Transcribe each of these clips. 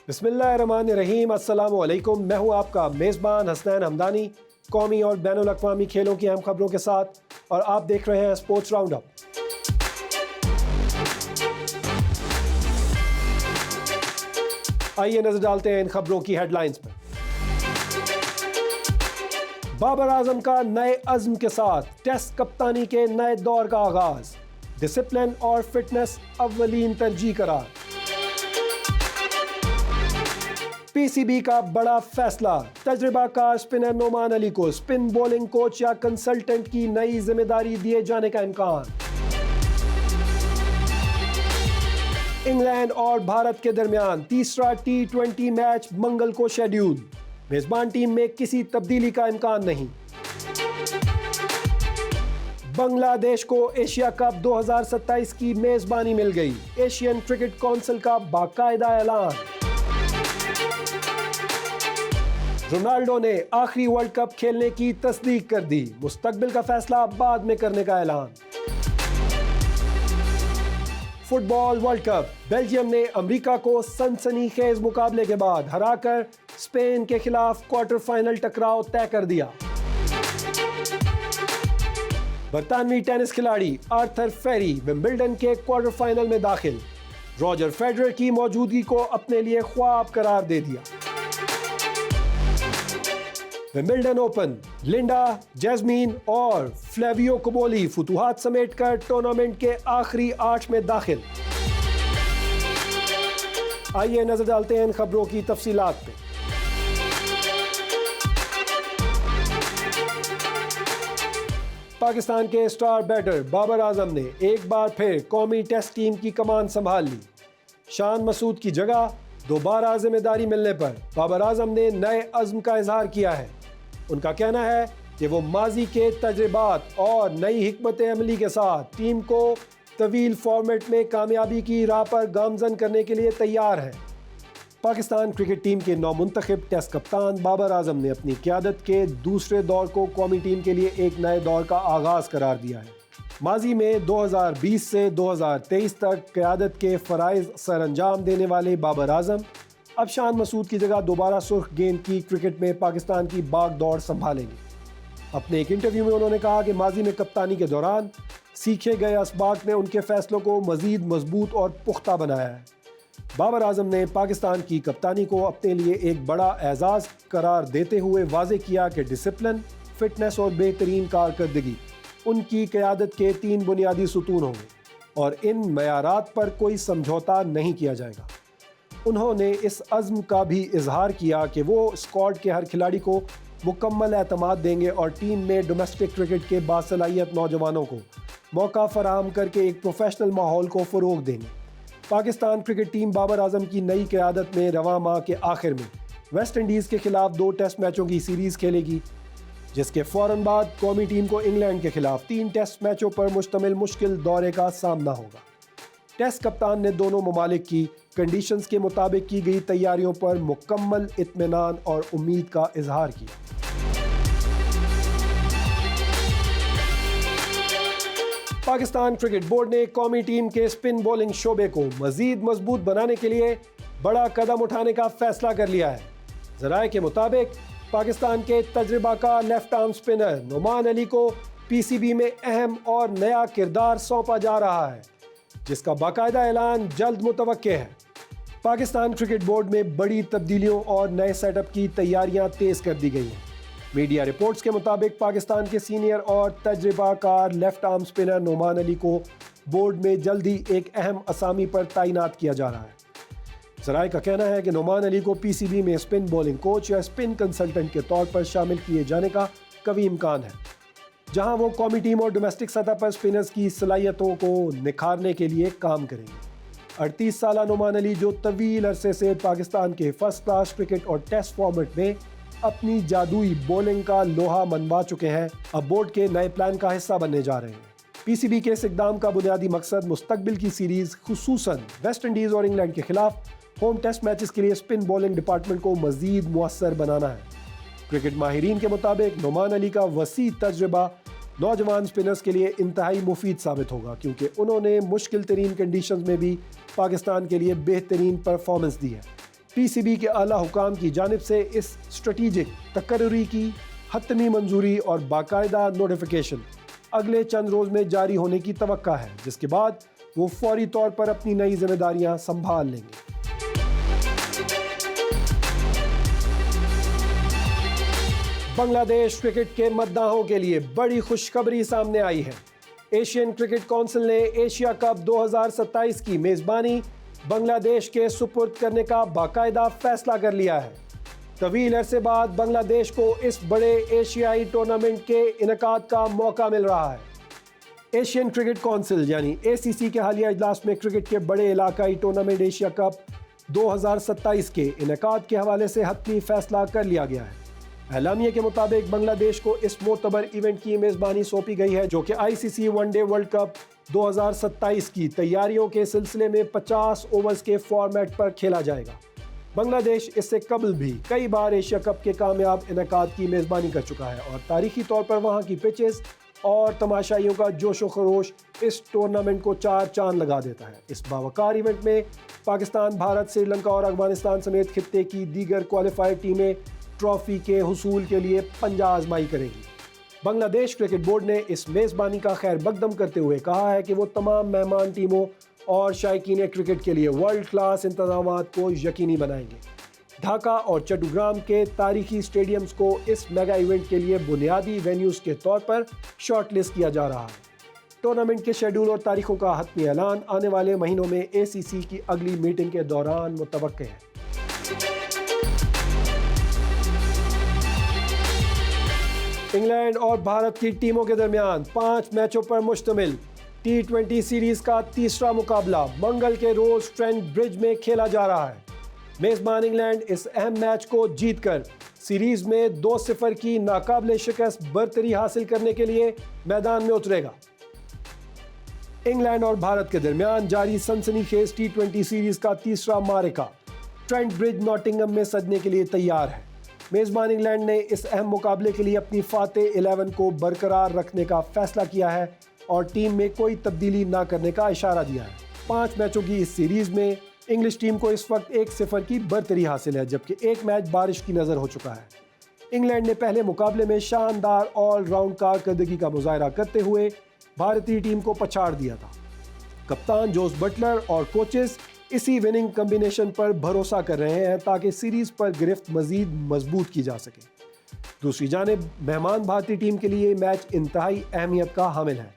بسم اللہ الرحمن الرحیم، السلام علیکم۔ میں ہوں آپ کا میزبان حسنین حمدانی، قومی اور بین الاقوامی کھیلوں کی اہم خبروں کے ساتھ، اور آپ دیکھ رہے ہیں اسپورٹس راؤنڈ اپ۔ آئیے نظر ڈالتے ہیں ان خبروں کی ہیڈ لائنز پر۔ بابر اعظم کا نئے عزم کے ساتھ ٹیسٹ کپتانی کے نئے دور کا آغاز، ڈسپلن اور فٹنس اولین ترجیح قرار۔ پی سی بی کا بڑا فیصلہ، تجربہ کار اسپنر نعمان علی کو اسپن بولنگ کوچ یا کنسلٹنٹ کی نئی ذمہ داری دیے جانے کا امکان۔ انگلینڈ اور بھارت کے درمیان تیسرا T20 میچ منگل کو شیڈیول، میزبان ٹیم میں کسی تبدیلی کا امکان نہیں۔ بنگلہ دیش کو ایشیا کپ 2027 کی میزبانی مل گئی، ایشین کرکٹ کونسل کا باقاعدہ اعلان۔ رونالڈو نے آخری ورلڈ کپ کھیلنے کی تصدیق کر دی، مستقبل کا فیصلہ بعد میں کرنے کا اعلان۔ فٹ بال ورلڈ کپ، بیلجیم نے امریکہ کو سنسنی خیز مقابلے کے بعد ہرا کر اسپین کے خلاف کوارٹر فائنل ٹکراؤ طے کر دیا۔ برطانوی ٹینس کھلاڑی آرتھر فیری ومبلڈن کے کوارٹر فائنل میں داخل، راجر فیڈرر کی موجودگی کو اپنے لیے خواب قرار دے دیا۔ ومبلڈن اوپن، لنڈا، جیزمین اور فلیویو کوبولی فتوحات سمیٹ کر ٹورنامنٹ کے آخری 8 میں داخل۔ آئیے نظر ڈالتے ہیں ان خبروں کی تفصیلات پہ۔ پاکستان کے اسٹار بیٹر بابر اعظم نے ایک بار پھر قومی ٹیسٹ ٹیم کی کمان سنبھال لی۔ شان مسعود کی جگہ دوبارہ ذمہ داری ملنے پر بابر اعظم نے نئے عزم کا اظہار کیا ہے۔ ان کا کہنا ہے کہ وہ ماضی کے تجربات اور نئی حکمت عملی کے ساتھ ٹیم کو طویل فارمیٹ میں کامیابی کی راہ پر گامزن کرنے کے لیے تیار ہے۔ پاکستان کرکٹ ٹیم کے نومنتخب ٹیسٹ کپتان بابر اعظم نے اپنی قیادت کے دوسرے دور کو قومی ٹیم کے لیے ایک نئے دور کا آغاز قرار دیا ہے۔ ماضی میں 2020 سے 2023 تک قیادت کے فرائض سر انجام دینے والے بابر اعظم اب شان مسعود کی جگہ دوبارہ سرخ گیند کی کرکٹ میں پاکستان کی باغ دوڑ سنبھالیں گے۔ اپنے ایک انٹرویو میں انہوں نے کہا کہ ماضی میں کپتانی کے دوران سیکھے گئے اسباق نے ان کے فیصلوں کو مزید مضبوط اور پختہ بنایا ہے۔ بابر اعظم نے پاکستان کی کپتانی کو اپنے لیے ایک بڑا اعزاز قرار دیتے ہوئے واضح کیا کہ ڈسپلن، فٹنس اور بہترین کارکردگی ان کی قیادت کے 3 بنیادی ستون ہوں گے، اور ان معیارات پر کوئی سمجھوتا نہیں کیا جائے گا۔ انہوں نے اس عزم کا بھی اظہار کیا کہ وہ اسکواڈ کے ہر کھلاڑی کو مکمل اعتماد دیں گے اور ٹیم میں ڈومیسٹک کرکٹ کے باصلاحیت نوجوانوں کو موقع فراہم کر کے ایک پروفیشنل ماحول کو فروغ دیں گے۔ پاکستان کرکٹ ٹیم بابر اعظم کی نئی قیادت میں رواں ماہ کے آخر میں ویسٹ انڈیز کے خلاف 2 ٹیسٹ میچوں کی سیریز کھیلے گی، جس کے فوراً بعد قومی ٹیم کو انگلینڈ کے خلاف 3 ٹیسٹ میچوں پر مشتمل مشکل دورے کا سامنا ہوگا۔ ٹیسٹ کپتان نے دونوں ممالک کی کنڈیشنز کے مطابق کی گئی تیاریوں پر مکمل اطمینان اور امید کا اظہار کیا۔ پاکستان کرکٹ بورڈ نے قومی ٹیم کے اسپن بولنگ شعبے کو مزید مضبوط بنانے کے لیے بڑا قدم اٹھانے کا فیصلہ کر لیا ہے۔ ذرائع کے مطابق پاکستان کے تجربہ کار لیفٹ آرم اسپنر نعمان علی کو پی سی بی میں اہم اور نیا کردار سونپا جا رہا ہے، جس کا باقاعدہ اعلان جلد متوقع ہے۔ پاکستان کرکٹ بورڈ میں بڑی تبدیلیوں اور نئے سیٹ اپ کی تیاریاں تیز کر دی گئی ہیں۔ میڈیا رپورٹس کے مطابق پاکستان کے سینئر اور تجربہ کار لیفٹ آرم اسپنر نعمان علی کو بورڈ میں جلد ہی ایک اہم اسامی پر تعینات کیا جا رہا ہے۔ ذرائع کا کہنا ہے کہ نعمان علی کو پی سی بی میں اسپن بولنگ کوچ یا اسپن کنسلٹنٹ کے طور پر شامل کیے جانے کا قوی امکان ہے، جہاں وہ قومی ٹیم اور ڈومیسٹک سطح پر اسپنرز کی صلاحیتوں کو نکھارنے کے لیے کام کریں گے۔ 38 سالہ نعمان علی، جو طویل عرصے سے پاکستان کے فرسٹ کلاس کرکٹ اور ٹیسٹ فارمیٹ میں اپنی جادوئی بولنگ کا لوہا منوا چکے ہیں، اب بورڈ کے نئے پلان کا حصہ بننے جا رہے ہیں۔ پی سی بی کے اس اقدام کا بنیادی مقصد مستقبل کی سیریز، خصوصاً ویسٹ انڈیز اور انگلینڈ کے خلاف ہوم ٹیسٹ میچز کے لیے اسپن بولنگ ڈپارٹمنٹ کو مزید مؤثر بنانا ہے۔ کرکٹ ماہرین کے مطابق نعمان علی کا وسیع تجربہ نوجوان اسپنرز کے لیے انتہائی مفید ثابت ہوگا، کیونکہ انہوں نے مشکل ترین کنڈیشنز میں بھی پاکستان کے لیے بہترین پرفارمنس دی ہے۔ پی سی بی کے اعلیٰ حکام کی جانب سے اس اسٹریٹجک تقرری کی حتمی منظوری اور باقاعدہ نوٹیفیکیشن اگلے چند روز میں جاری ہونے کی توقع ہے، جس کے بعد وہ فوری طور پر اپنی نئی ذمہ داریاں سنبھال لیں گے۔ بنگلہ دیش کرکٹ کے مداحوں کے لیے بڑی خوشخبری سامنے آئی ہے۔ ایشین کرکٹ کونسل نے ایشیا کپ 2027 کی میزبانی بنگلہ دیش کے سپرد کرنے کا باقاعدہ فیصلہ کر لیا ہے۔ طویل عرصے بعد بنگلہ دیش کو اس بڑے ایشیائی ٹورنامنٹ کے انعقاد کا موقع مل رہا ہے۔ ایشین کرکٹ کونسل یعنی اے سی سی کے حالیہ اجلاس میں کرکٹ کے بڑے علاقائی ٹورنامنٹ ایشیا کپ 2027 کے انعقاد کے حوالے سے حتمی فیصلہ کر لیا گیا ہے۔ اعلامیے کے مطابق بنگلہ دیش کو اس معتبر ایونٹ کی میزبانی سونپی گئی ہے، جو کہ آئی سی سی ون ڈے ورلڈ کپ 2027 کی تیاریوں کے سلسلے میں 50 اوورز کے فارمیٹ پر کھیلا جائے گا۔ بنگلہ دیش اس سے قبل بھی کئی بار ایشیا کپ کے کامیاب انعقاد کی میزبانی کر چکا ہے اور تاریخی طور پر وہاں کی پچز اور تماشائیوں کا جوش و خروش اس ٹورنامنٹ کو چار چاند لگا دیتا ہے۔ اس باوقار ایونٹ میں پاکستان، بھارت، سری لنکا اور افغانستان سمیت خطے کی دیگر کوالیفائر ٹیمیں ٹرافی کے حصول کے لیے پنجہ آزمائی کریں گی۔ بنگلہ دیش کرکٹ بورڈ نے اس میزبانی کا خیر مقدم کرتے ہوئے کہا ہے کہ وہ تمام مہمان ٹیموں اور شائقین کرکٹ کے لیے ورلڈ کلاس انتظامات کو یقینی بنائیں گے۔ ڈھاکہ اور چٹوگرام کے تاریخی اسٹیڈیمز کو اس میگا ایونٹ کے لیے بنیادی وینیوز کے طور پر شارٹ لسٹ کیا جا رہا ہے۔ ٹورنامنٹ کے شیڈول اور تاریخوں کا حتمی اعلان آنے والے مہینوں میں اے سی سی کی اگلی میٹنگ کے دوران متوقع ہے۔ انگلینڈ اور بھارت کی ٹیموں کے درمیان 5 میچوں پر مشتمل T20 سیریز کا تیسرا مقابلہ منگل کے روز ٹرینٹ برج میں کھیلا جا رہا ہے۔ میزبان انگلینڈ اس اہم میچ کو جیت کر سیریز میں 2-0 کی ناقابل شکست برتری حاصل کرنے کے لیے میدان میں اترے گا۔ انگلینڈ اور بھارت کے درمیان جاری سنسنی خیز T20 سیریز کا تیسرا معرکہ ٹرینٹ برج ناٹنگھم میں سجنے کے لیے تیار ہے۔ میزبان انگلینڈ نے اس اہم مقابلے کے لیے اپنی فاتح 11 کو برقرار رکھنے کا فیصلہ کیا ہے اور ٹیم میں کوئی تبدیلی نہ کرنے کا اشارہ دیا ہے۔ 5 میچوں کی اس سیریز میں انگلش ٹیم کو اس وقت 1-0 کی برتری حاصل ہے، جبکہ ایک میچ بارش کی نظر ہو چکا ہے۔ انگلینڈ نے پہلے مقابلے میں شاندار آل راؤنڈ کارکردگی کا مظاہرہ کرتے ہوئے بھارتی ٹیم کو پچھاڑ دیا تھا۔ کپتان جوس بٹلر اور کوچز اسی وننگ کمبینیشن پر بھروسہ کر رہے ہیں تاکہ سیریز پر گرفت مزید مضبوط کی جا سکے۔ دوسری جانب مہمان بھارتی ٹیم کے لیے میچ انتہائی اہمیت کا حامل ہے،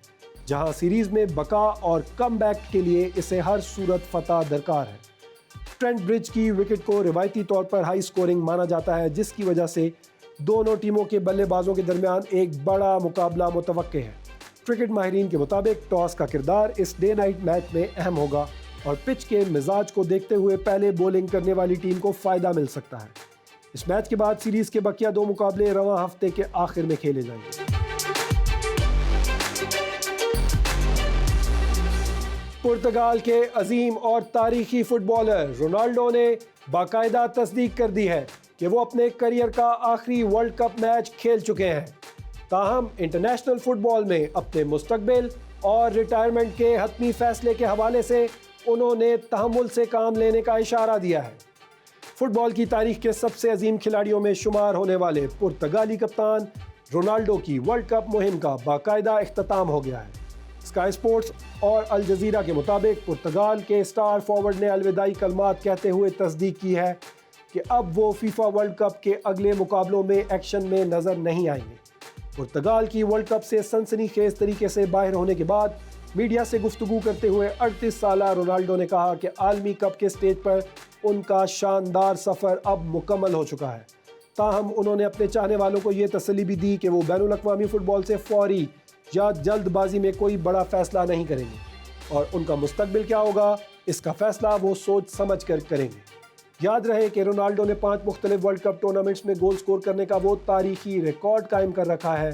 جہاں سیریز میں بقا اور کم بیک کے لیے اسے ہر صورت فتح درکار ہے۔ ٹرینٹ برج کی وکٹ کو روایتی طور پر ہائی سکورنگ مانا جاتا ہے، جس کی وجہ سے دونوں ٹیموں کے بلے بازوں کے درمیان ایک بڑا مقابلہ متوقع ہے۔ کرکٹ ماہرین کے مطابق ٹاس کا کردار اس ڈے نائٹ میچ میں اہم ہوگا اور پچ کے مزاج کو دیکھتے ہوئے پہلے بولنگ کرنے والی ٹیم کو فائدہ مل سکتا ہے۔ اس میچ کے بعد سیریز کے بقیہ 2 مقابلے رواں ہفتے کے آخر میں کھیلے جائیں گے۔ پرتگال کے عظیم اور تاریخی فٹ بالر رونالڈو نے باقاعدہ تصدیق کر دی ہے کہ وہ اپنے کیریئر کا آخری ورلڈ کپ میچ کھیل چکے ہیں۔ تاہم انٹرنیشنل فٹ بال میں اپنے مستقبل اور ریٹائرمنٹ کے حتمی فیصلے کے حوالے سے انہوں نے تحمل سے کام لینے کا اشارہ دیا ہے۔ فٹ بال کی تاریخ کے سب سے عظیم کھلاڑیوں میں شمار ہونے والے پرتگالی کپتان رونالڈو کی ورلڈ کپ مہم کا باقاعدہ اختتام ہو گیا ہے۔ اسکائی سپورٹس اور الجزیرہ کے مطابق پرتگال کے اسٹار فارورڈ نے الوداعی کلمات کہتے ہوئے تصدیق کی ہے کہ اب وہ فیفا ورلڈ کپ کے اگلے مقابلوں میں ایکشن میں نظر نہیں آئیں گے۔ پرتگال کی ورلڈ کپ سے سنسنی خیز طریقے سے باہر ہونے کے بعد میڈیا سے گفتگو کرتے ہوئے 38 سالہ رونالڈو نے کہا کہ عالمی کپ کے سٹیج پر ان کا شاندار سفر اب مکمل ہو چکا ہے۔ تاہم انہوں نے اپنے چاہنے والوں کو یہ تسلی بھی دی کہ وہ بین الاقوامی فٹ بال سے فوری یا جلد بازی میں کوئی بڑا فیصلہ نہیں کریں گے اور ان کا مستقبل کیا ہوگا اس کا فیصلہ وہ سوچ سمجھ کر کریں گے۔ یاد رہے کہ رونالڈو نے 5 مختلف ورلڈ کپ ٹورنامنٹس میں گول سکور کرنے کا وہ تاریخی ریکارڈ قائم کر رکھا ہے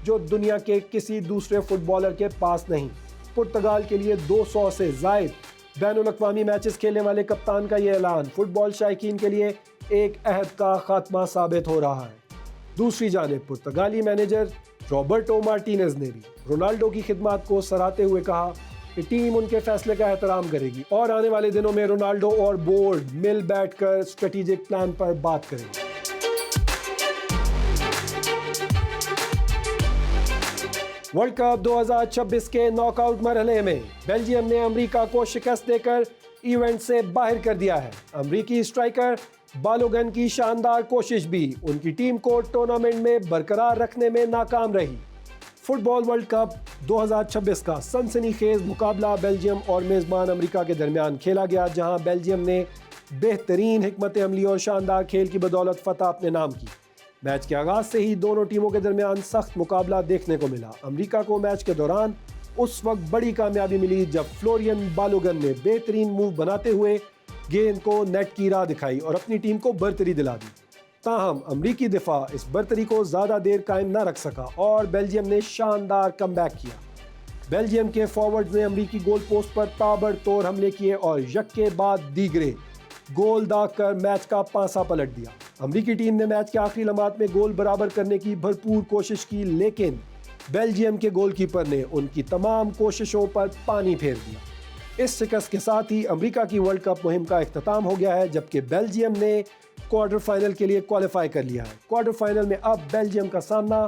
جو دنیا کے کسی دوسرے فٹ بالر کے پاس نہیں۔ پرتگال کے لیے 200 سے زائد بین الاقوامی میچز کھیلنے والے کپتان کا یہ اعلان فٹ بال شائقین کے لیے ایک عہد کا خاتمہ ثابت ہو رہا ہے۔ دوسری جانب پرتگالی مینیجر رابرٹو مارٹینز نے بھی رونالڈو کی خدمات کو سراہتے ہوئے کہا کہ ٹیم ان کے فیصلے کا احترام کرے گی اور آنے والے دنوں میں رونالڈو اور بورڈ مل بیٹھ کر اسٹریٹجک پلان پر بات کریں گے۔ ورلڈ کپ 2026 کے ناک آؤٹ مرحلے میں بیلجیم نے امریکہ کو شکست دے کر ایونٹ سے باہر کر دیا ہے۔ امریکی اسٹرائیکر بالوگن کی شاندار کوشش بھی ان کی ٹیم کو ٹورنامنٹ میں برقرار رکھنے میں ناکام رہی۔ فٹ بال ورلڈ کپ 2026 کا سنسنی خیز مقابلہ بیلجیم اور میزبان امریکہ کے درمیان کھیلا گیا، جہاں بیلجیم نے بہترین حکمت عملی اور شاندار کھیل کی بدولت فتح اپنے نام کی۔ میچ کے آغاز سے ہی دونوں ٹیموں کے درمیان سخت مقابلہ دیکھنے کو ملا۔ امریکہ کو میچ کے دوران اس وقت بڑی کامیابی ملی جب فلورین بالوگن نے بہترین موو بناتے ہوئے گیند کو نیٹ کی راہ دکھائی اور اپنی ٹیم کو برتری دلا دی۔ تاہم امریکی دفاع اس برتری کو زیادہ دیر قائم نہ رکھ سکا اور بیلجیم نے شاندار کم بیک کیا۔ بیلجیم کے فارورڈز نے امریکی گول پوسٹ پر تابڑ توڑ حملے کیے اور یک کے بعد دیگرے گول داغ کر میچ کا پانسا پلٹ دیا۔ امریکی ٹیم نے میچ کے آخری لمحات میں گول برابر کرنے کی بھرپور کوشش کی، لیکن بیلجیم کے گول کیپر نے ان کی تمام کوششوں پر پانی پھیر دیا۔ اس شکست کے ساتھ ہی امریکہ کی ورلڈ کپ مہم کا اختتام ہو گیا ہے، جبکہ بیلجیم نے کوارٹر فائنل کے لیے کوالیفائی کر لیا ہے۔ کوارٹر فائنل میں اب بیلجیم کا سامنا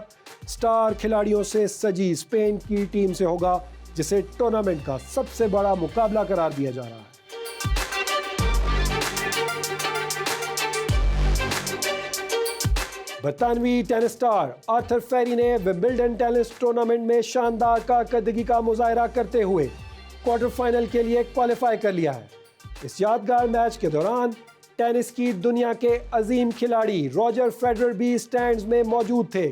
سٹار کھلاڑیوں سے سجی اسپین کی ٹیم سے ہوگا، جسے ٹورنامنٹ کا سب سے بڑا مقابلہ قرار دیا جا رہا ہے۔ برطانوی ٹینس سٹار آرتھر فیری نے ومبلڈن ٹینس ٹورنامنٹ میں شاندار کارکردگی کا مظاہرہ کرتے ہوئے کوارٹر فائنل کے لیے کوالیفائی کر لیا ہے۔ اس یادگار میچ کے دوران ٹینس کی دنیا کے عظیم کھلاڑی روجر فیڈرر بھی سٹینڈز میں موجود تھے،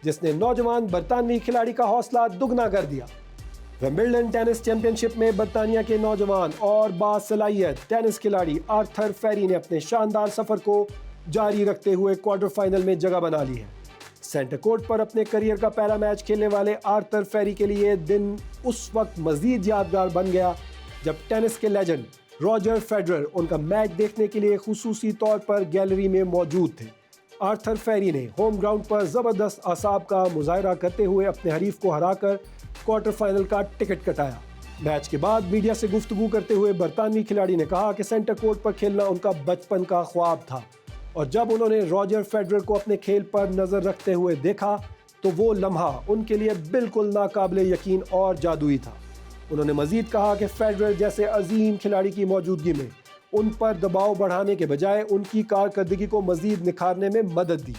جس نے نوجوان برطانوی کھلاڑی کا حوصلہ دگنا کر دیا۔ ومبلڈن ٹینس چیمپئن شپ میں برطانیہ کے نوجوان اور باصلاحیت ٹینس کھلاڑی آرتھر فیری نے اپنے شاندار سفر کو جاری رکھتے ہوئے کوارٹر فائنل میں جگہ بنا لی ہے۔ سینٹر کورٹ پر اپنے کریئر کا پہلا میچ کھیلنے والے آرتھر فیری کے لیے دن اس وقت مزید یادگار بن گیا جب ٹینس کے لیجنڈ روجر فیڈرر ان کا میچ دیکھنے کے لیے خصوصی طور پر گیلری میں موجود تھے۔ آرتھر فیری نے ہوم گراؤنڈ پر زبردست اعصاب کا مظاہرہ کرتے ہوئے اپنے حریف کو ہرا کر کوارٹر فائنل کا ٹکٹ کٹایا۔ میچ کے بعد میڈیا سے گفتگو کرتے ہوئے برطانوی کھلاڑی نے کہا کہ سینٹر کورٹ پر کھیلنا ان کا بچپن کا خواب تھا، اور جب انہوں نے روجر فیڈرر کو اپنے کھیل پر نظر رکھتے ہوئے دیکھا تو وہ لمحہ ان کے لیے بالکل ناقابل یقین اور جادوئی تھا۔ انہوں نے مزید کہا کہ فیڈرر جیسے عظیم کھلاڑی کی موجودگی میں ان پر دباؤ بڑھانے کے بجائے ان کی کارکردگی کو مزید نکھارنے میں مدد دی۔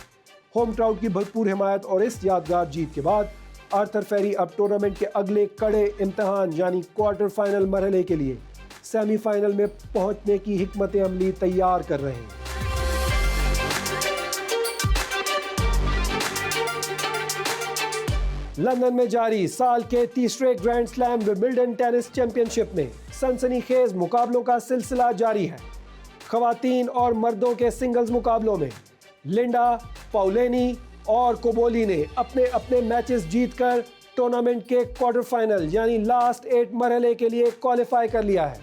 ہوم کراؤڈ کی بھرپور حمایت اور اس یادگار جیت کے بعد آرتھر فیری اب ٹورنامنٹ کے اگلے کڑے امتحان یعنی کوارٹر فائنل مرحلے کے لیے سیمی فائنل میں پہنچنے کی حکمت عملی تیار کر رہے ہیں۔ لندن میں جاری سال کے تیسرے grand slam Wimbledon tennis championship میں سنسنی خیز مقابلوں کا سلسلہ جاری ہے۔ خواتین اور مردوں کے سنگلز مقابلوں میں لنڈا، پاولینی اور کوبولی نے اپنے اپنے میچز جیت کر ٹورنامنٹ کے کوارٹر فائنل یعنی لاسٹ 8 مرحلے کے لیے کوالیفائی کر لیا ہے۔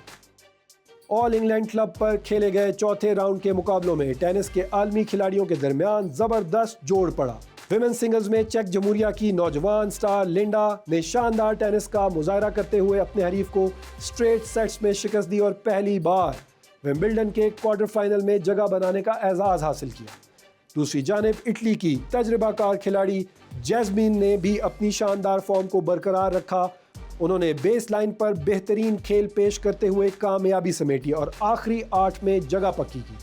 آل انگلینڈ کلب پر کھیلے گئے چوتھے راؤنڈ کے مقابلوں میں ٹینس کے عالمی کھلاڑیوں کے درمیان زبردست جوڑ پڑا۔ ویمن سنگلز میں چیک جمہوریہ کی نوجوان سٹار لنڈا نے شاندار ٹینس کا مظاہرہ کرتے ہوئے اپنے حریف کو سٹریٹ سیٹس میں شکست دی اور پہلی بار ومبلڈن کے کوارٹر فائنل میں جگہ بنانے کا اعزاز حاصل کیا۔ دوسری جانب اٹلی کی تجربہ کار کھلاڑی جیزمین نے بھی اپنی شاندار فارم کو برقرار رکھا۔ انہوں نے بیس لائن پر بہترین کھیل پیش کرتے ہوئے کامیابی سمیٹی اور آخری 8 میں جگہ پکی کی۔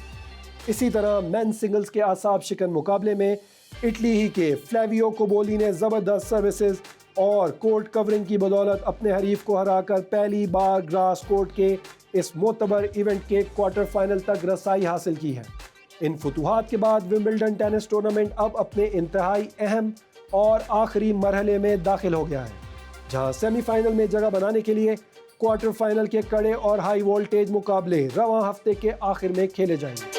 اسی طرح مین سنگلز کے اعصاب شکن مقابلے میں اٹلی ہی کے فلیویو کوبولی نے زبردست سروسز اور کورٹ کورنگ کی بدولت اپنے حریف کو ہرا کر پہلی بار گراس کورٹ کے اس معتبر ایونٹ کے کوارٹر فائنل تک رسائی حاصل کی ہے۔ ان فتوحات کے بعد ومبلڈن ٹینس ٹورنامنٹ اب اپنے انتہائی اہم اور آخری مرحلے میں داخل ہو گیا ہے، جہاں سیمی فائنل میں جگہ بنانے کے لیے کوارٹر فائنل کے کڑے اور ہائی وولٹیج مقابلے رواں ہفتے کے آخر میں کھیلے جائیں گے۔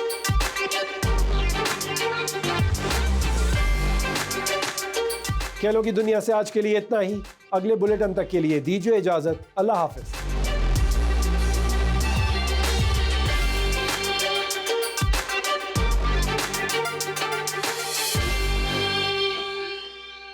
کھیلوں کی دنیا سے آج کے لیے اتنا ہی۔ اگلے بلیٹن تک کے لیے دیجیے اجازت۔ اللہ حافظ۔